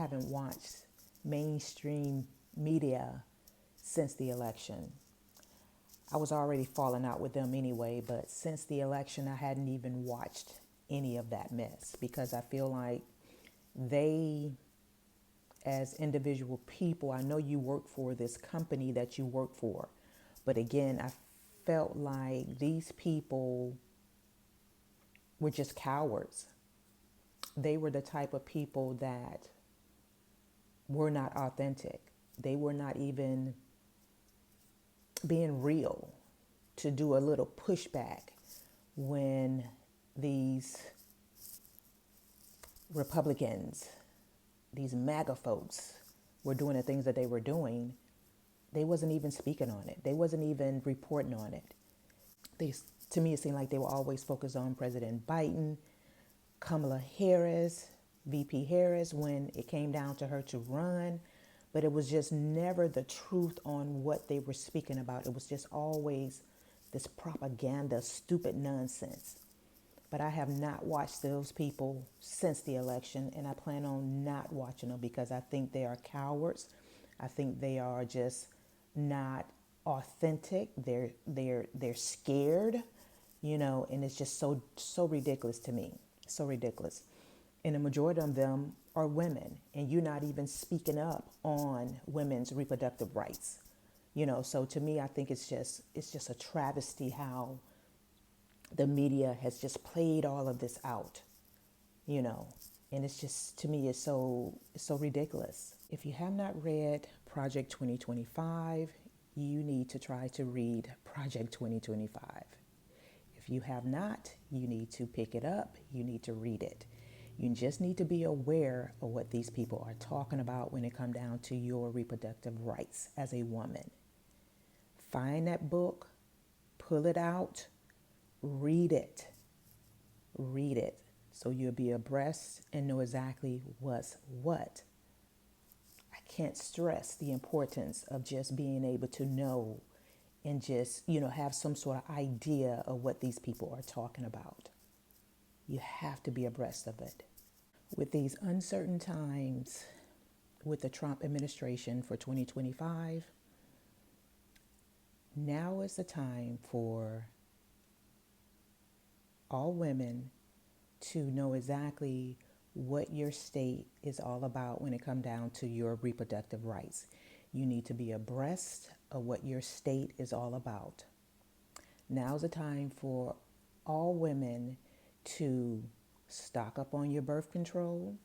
haven't watched mainstream media since the election. I was already falling out with them anyway, but since the election, I hadn't even watched any of that mess because I feel like they, as individual people, I know you work for this company that you work for, but again, I felt like these people were just cowards. They were the type of people that were not authentic. They were not even being real to do a little pushback when these Republicans, these MAGA folks, were doing the things that they were doing. They wasn't even speaking on it. They wasn't even reporting on it. They, to me, it seemed like they were always focused on President Biden, Kamala Harris, VP Harris, when it came down to her to run. But it was just never the truth on what they were speaking about. It was just always this propaganda, stupid nonsense. But I have not watched those people since the election, and I plan on not watching them because I think they are cowards. I think they are just not authentic. They're scared, and it's just so ridiculous to me. So ridiculous. And the majority of them are women, and you're not even speaking up on women's reproductive rights. So to me, I think it's just a travesty how the media has just played all of this out, and it's just, to me, it's so ridiculous. If you have not read Project 2025, you need to try to read Project 2025. If you have not, you need to pick it up. You need to read it. You just need to be aware of what these people are talking about when it comes down to your reproductive rights as a woman. Find that book, pull it out, read it. Read it so you'll be abreast and know exactly what's what. I can't stress the importance of just being able to know and just, have some sort of idea of what these people are talking about. You have to be abreast of it. With these uncertain times with the Trump administration for 2025, now is the time for all women to know exactly what your state is all about when it comes down to your reproductive rights. You need to be abreast of what your state is all about. Now's the time for all women to stock up on your birth control,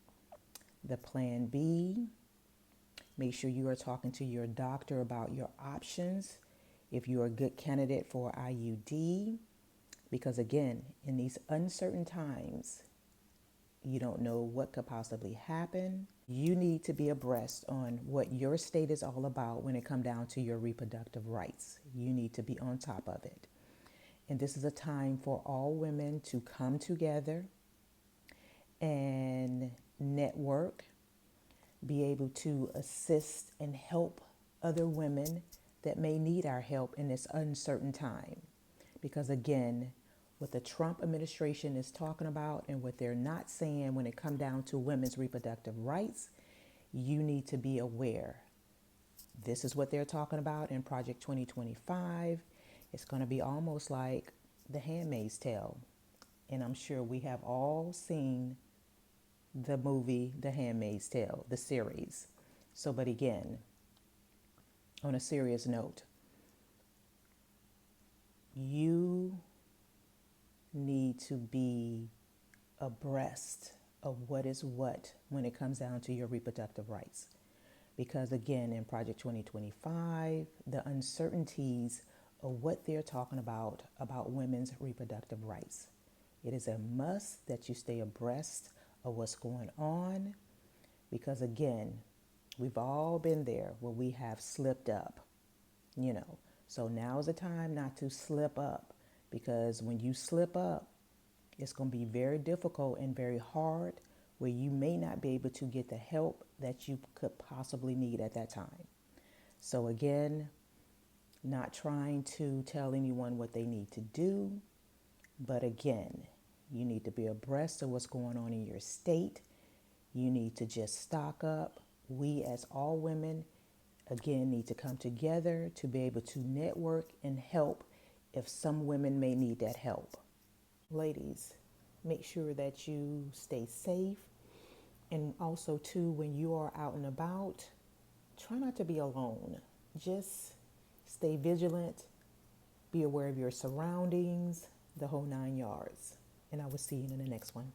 the Plan B. Make sure you are talking to your doctor about your options if you're a good candidate for IUD. Because again, in these uncertain times, you don't know what could possibly happen. You need to be abreast on what your state is all about when it comes down to your reproductive rights. You need to be on top of it. And this is a time for all women to come together and network, be able to assist and help other women that may need our help in this uncertain time. Because again, what the Trump administration is talking about and what they're not saying when it comes down to women's reproductive rights, you need to be aware. This is what they're talking about in Project 2025. It's going to be almost like The Handmaid's Tale. And I'm sure we have all seen the movie The Handmaid's Tale, the series. So, but again, on a serious note, you need to be abreast of what is what when it comes down to your reproductive rights. Because again, in Project 2025, the uncertainties of what they're talking about women's reproductive rights. It is a must that you stay abreast of what's going on, because again, we've all been there where we have slipped up, So now is the time not to slip up, because when you slip up, it's going to be very difficult and very hard, where you may not be able to get the help that you could possibly need at that time. So again, not trying to tell anyone what they need to do, but again, you need to be abreast of what's going on in your state. You need to just stock up. We, as all women, again, need to come together to be able to network and help if some women may need that help. Ladies, make sure that you stay safe. And also, too, when you are out and about, try not to be alone. Just stay vigilant, be aware of your surroundings, the whole 9 yards. And I will see you in the next one.